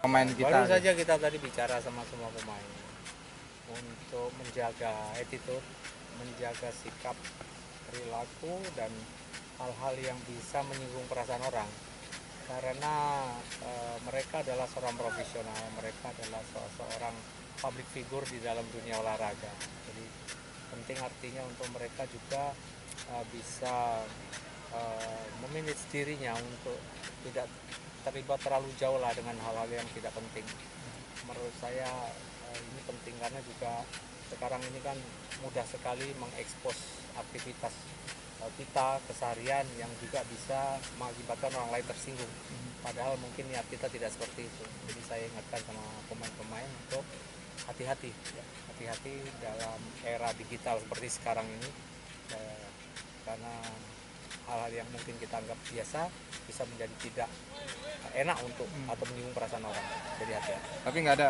Pemain kita. Baru saja kita tadi bicara sama semua pemain untuk menjaga attitude, menjaga sikap, perilaku, dan hal-hal yang bisa menyinggung perasaan orang. Karena mereka adalah seorang profesional, mereka adalah seorang public figure di dalam dunia olahraga. Jadi penting artinya untuk mereka juga bisa memanage dirinya untuk tidak terlibat terlalu jauh lah dengan hal-hal yang tidak penting. Menurut saya ini penting karena juga sekarang ini kan mudah sekali mengekspos aktivitas kita keseharian yang juga bisa mengakibatkan orang lain tersinggung. Padahal mungkin niat kita tidak seperti itu. Jadi saya ingatkan sama pemain-pemain untuk hati-hati, ya. Hati-hati dalam era digital seperti sekarang ini, karena hal-hal yang mungkin kita anggap biasa bisa menjadi tidak enak untuk atau menyinggung perasaan orang. Jadi hati-hati. Tapi nggak ada